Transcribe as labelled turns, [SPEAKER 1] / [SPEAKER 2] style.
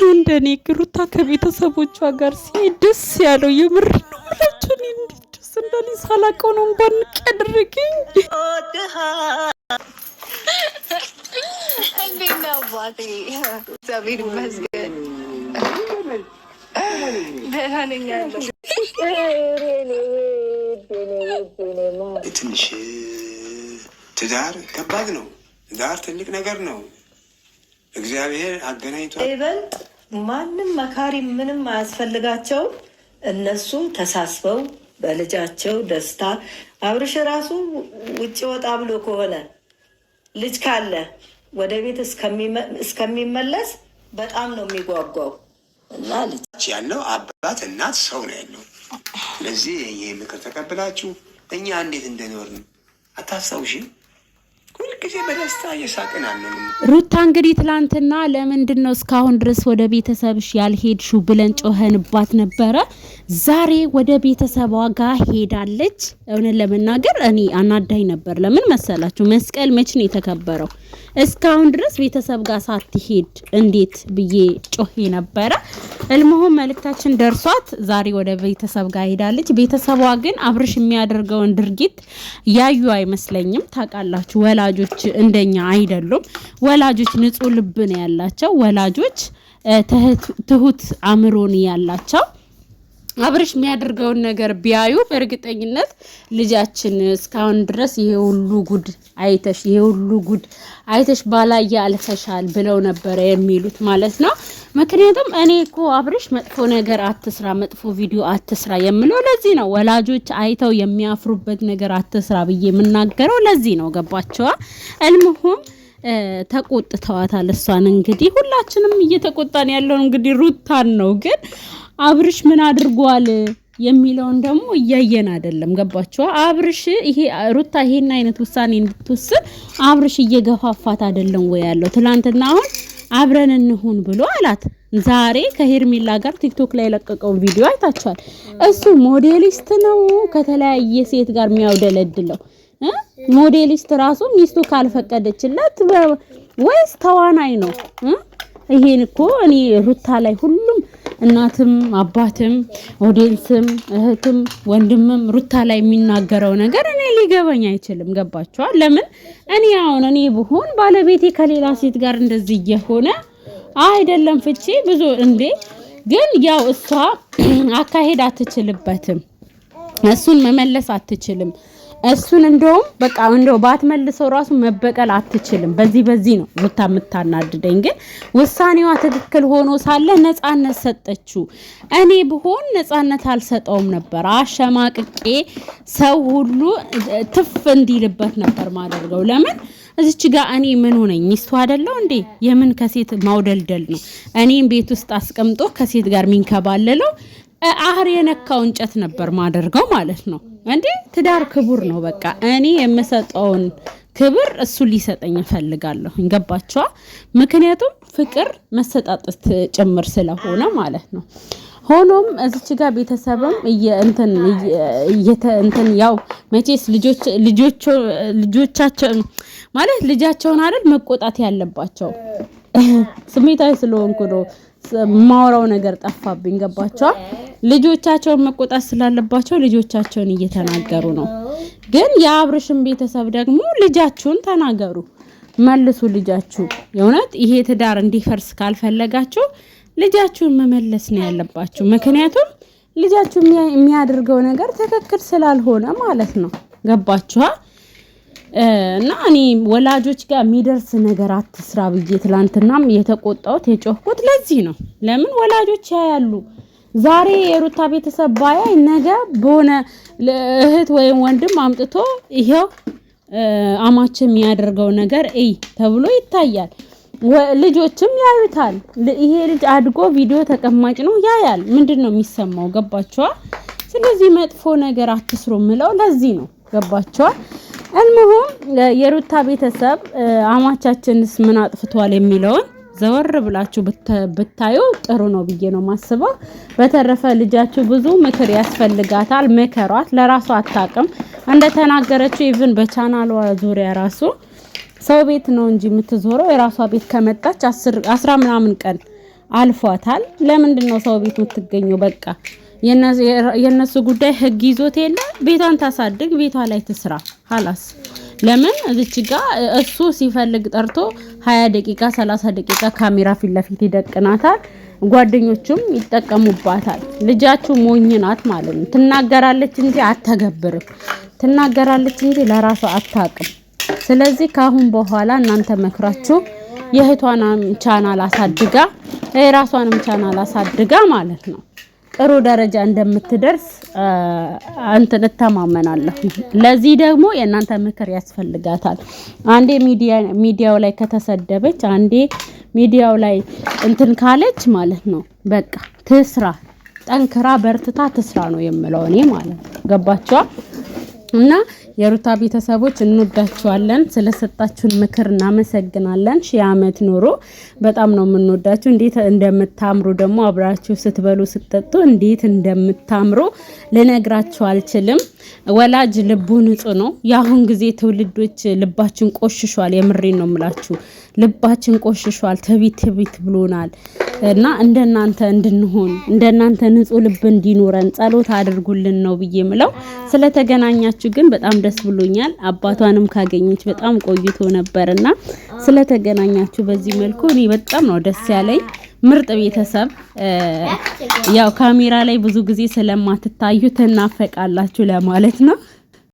[SPEAKER 1] ነው እንደኔ ሩታ ከቤተሰቦቿ ጋር ሲሄድ ደስ ያለው? የምር ነው ብላችሁ እኔ እንዴት ደስ እንዳለኝ ሳላውቀው ነው ባንቅ ያደረገኝ።
[SPEAKER 2] እንዴት ነው አባቴ? እግዚአብሔር ይመስገን ደህና ነኝ ያለው።
[SPEAKER 3] ትንሽ ትዳር ከባድ ነው። ትዳር ትልቅ ነገር ነው። እግዚአብሔር አገናኝቷል።
[SPEAKER 4] ይበልጥ ማንም መካሪ ምንም አያስፈልጋቸው። እነሱ ተሳስበው በልጃቸው ደስታ አብርሽ ራሱ ውጭ ወጣ ብሎ ከሆነ ልጅ ካለ ወደ ቤት እስከሚመለስ በጣም ነው የሚጓጓው። እና ልጅ
[SPEAKER 3] ያለው አባት እናት ሰው ነው ያለው። ስለዚህ ይህ ምክር ተቀብላችሁ እኛ እንዴት እንደኖርን አታስታውሽም? ሁልጊዜ በደስታ እየሳቅን አለን።
[SPEAKER 1] ሩታ እንግዲህ ትላንትና ለምንድን ነው እስካሁን ድረስ ወደ ቤተሰብሽ ያልሄድሽው ብለን ጮኸንባት ነበረ። ዛሬ ወደ ቤተሰቧ ጋር ሄዳለች። እውነት ለመናገር እኔ አናዳኝ ነበር። ለምን መሰላችሁ? መስቀል መች ነው የተከበረው? እስካሁን ድረስ ቤተሰብ ጋር ሳትሄድ እንዴት ብዬ ጮሄ ነበረ። እልሞሆን መልእክታችን ደርሷት ዛሬ ወደ ቤተሰብ ጋር ሄዳለች። ቤተሰቧ ግን አብርሽ የሚያደርገውን ድርጊት ያዩ አይመስለኝም። ታውቃላችሁ፣ ወላጆች እንደኛ አይደሉም። ወላጆች ንጹህ ልብ ነው ያላቸው። ወላጆች ትሁት አእምሮ ነው ያላቸው። አብርሽ የሚያደርገውን ነገር ቢያዩ በእርግጠኝነት ልጃችን እስካሁን ድረስ ይሄ ሁሉ ጉድ አይተሽ ባላየ አልፈሻል ብለው ነበረ የሚሉት ማለት ነው። ምክንያቱም እኔ እኮ አብርሽ መጥፎ ነገር አትስራ፣ መጥፎ ቪዲዮ አትስራ የምለው ለዚህ ነው። ወላጆች አይተው የሚያፍሩበት ነገር አትስራ ብዬ የምናገረው ለዚህ ነው። ገባቸዋ? እልሙሁም ተቆጥተዋታል። እሷን እንግዲህ ሁላችንም እየተቆጣን ያለው እንግዲህ ሩታን ነው። ግን አብርሽ ምን አድርጓል የሚለውን ደግሞ እያየን አይደለም። ገባችኋ? አብርሽ ሩታ ይሄን አይነት ውሳኔ እንድትወስን አብርሽ እየገፋፋት አይደለም ወይ ያለው? ትላንትና አሁን አብረን እንሁን ብሎ አላት። ዛሬ ከሄርሜላ ጋር ቲክቶክ ላይ ለቀቀው ቪዲዮ አይታችኋል። እሱ ሞዴሊስት ነው ከተለያየ ሴት ጋር የሚያውደለድለው ሞዴሊስት ራሱ ሚስቱ ካልፈቀደችለት ወይስ ተዋናይ ነው? ይሄን እኮ እኔ ሩታ ላይ ሁሉም እናትም አባትም ኦዲየንስም እህትም ወንድምም ሩታ ላይ የሚናገረው ነገር እኔ ሊገባኝ አይችልም። ገባችኋ? ለምን እኔ ብሆን ባለቤቴ ከሌላ ሴት ጋር እንደዚህ እየሆነ አይደለም ፍቺ ብዙ እንዴ። ግን ያው እሷ አካሄድ አትችልበትም። እሱን መመለስ አትችልም። እሱን እንደውም በቃ ባትመልሰው ራሱ መበቀል አትችልም። በዚህ ነው ሩታ የምታናድደኝ። ግን ውሳኔዋ ትክክል ሆኖ ሳለ ነፃነት ሰጠችው። እኔ ብሆን ነፃነት አልሰጠውም ነበር። አሸማቅቄ ሰው ሁሉ ትፍ እንዲልበት ነበር ማደርገው። ለምን እዚች ጋር እኔ ምን ሆነኝ? ሚስቱ አይደለው እንዴ? የምን ከሴት ማውደልደል ነው? እኔም ቤት ውስጥ አስቀምጦ ከሴት ጋር ሚንከባለለው አህር የነካው እንጨት ነበር ማደርገው ማለት ነው እንዴ። ትዳር ክቡር ነው። በቃ እኔ የምሰጠውን ክብር እሱ ሊሰጠኝ ፈልጋለሁ። ገባችኋ? ምክንያቱም ፍቅር መሰጣጠት ጭምር ስለሆነ ማለት ነው። ሆኖም እዚች ጋር ቤተሰብም እንትን ያው መቼስ ልጆቻቸው ማለት ልጃቸውን አይደል መቆጣት ያለባቸው። ስሜታዊ ስለሆንኩ ነው ማውራው ነገር ጠፋብኝ። ገባቸው? ልጆቻቸውን መቆጣት ስላለባቸው ልጆቻቸውን እየተናገሩ ነው። ግን የአብርሽን ቤተሰብ ደግሞ ልጃችሁን ተናገሩ፣ መልሱ ልጃችሁ። የእውነት ይሄ ትዳር እንዲፈርስ ካልፈለጋችሁ ልጃችሁን መመለስ ነው ያለባችሁ። ምክንያቱም ልጃችሁ የሚያደርገው ነገር ትክክል ስላልሆነ ማለት ነው። ገባችኋ? እና እኔ ወላጆች ጋር የሚደርስ ነገር አትስራ ብዬ ትላንትናም የተቆጣሁት የጮህኩት ለዚህ ነው። ለምን ወላጆች ያያሉ። ዛሬ የሩታ ቤተሰብ ባያይ ነገ በሆነ እህት ወይም ወንድም አምጥቶ ይሄው አማች የሚያደርገው ነገር ተብሎ ይታያል። ልጆችም ያዩታል። ይሄ ልጅ አድጎ ቪዲዮ ተቀማጭ ነው ያያል። ምንድነው የሚሰማው? ገባችኋ? ስለዚህ መጥፎ ነገር አትስሩ ምለው ለዚህ ነው። ገባችኋ? እልሙሁም የሩታ ቤተሰብ አማቻችንስ ምን አጥፍቷል የሚለውን ዘወር ብላችሁ ብታዩ ጥሩ ነው ብዬ ነው ማስበው። በተረፈ ልጃችሁ ብዙ ምክር ያስፈልጋታል። ምከሯት። ለራሷ አታውቅም እንደተናገረችው ኢቭን በቻናሏ ዙሪያ ራሱ ሰው ቤት ነው እንጂ የምትዞረው የራሷ ቤት ከመጣች 10 ምናምን ቀን አልፏታል። ለምንድን ነው ሰው ቤት የምትገኘው? በቃ የነሱ ጉዳይ ህግ ይዞት የለ ቤቷን ታሳድግ፣ ቤቷ ላይ ትስራ ሀላስ። ለምን እዚች ጋር እሱ ሲፈልግ ጠርቶ 20 ደቂቃ 30 ደቂቃ ካሜራ ፊት ለፊት ይደቅናታል። ጓደኞቹም ይጠቀሙባታል። ልጃችሁ ሞኝ ናት ማለት ነው። ትናገራለች እንጂ አትተገብርም። ትናገራለች እንጂ ለራሷ አታውቅም። ስለዚህ ካሁን በኋላ እናንተ መክራችሁ የእህቷንም ቻናል አሳድጋ የራሷንም ቻናል አሳድጋ ማለት ነው ጥሩ ደረጃ እንደምትደርስ እተማመናለሁ። ለዚህ ደግሞ የእናንተ ምክር ያስፈልጋታል። አንዴ ሚዲያው ላይ ከተሰደበች፣ አንዴ ሚዲያው ላይ ካለች ማለት ነው በቃ ትስራ፣ ጠንክራ በርትታ ትስራ ነው የምለው እኔ ማለት ነው። ገባችኋ? እና የሩታ ቤተሰቦች እንወዳችኋለን። ስለሰጣችሁን ምክር እናመሰግናለን። 1000 ዓመት ኑሩ። በጣም ነው የምንወዳችሁ። እንዴት እንደምታምሩ ደግሞ አብራችሁ ስትበሉ ስትጠጡ እንዴት እንደምታምሩ ልነግራችሁ አልችልም። ወላጅ ልቡ ንጹህ ነው። የአሁን ጊዜ ትውልዶች ልባችን ቆሽሿል። የምሬን ነው የምላችሁ። ልባችን ቆሽሿል። ትቢት ብሎናል። እና እንደናንተ እንድንሆን እንደናንተ ንጹህ ልብ እንዲኖረን ጸሎት አድርጉልን ነው ብዬ ምለው። ስለተገናኛችሁ ግን በጣም ደስ ብሎኛል። አባቷንም ካገኘች በጣም ቆይቶ ነበርና ስለተገናኛችሁ በዚህ መልኩ እኔ በጣም ነው ደስ ያለኝ። ምርጥ ቤተሰብ። ያው ካሜራ ላይ ብዙ ጊዜ ስለማትታዩ ትናፈቃላችሁ ለማለት ነው።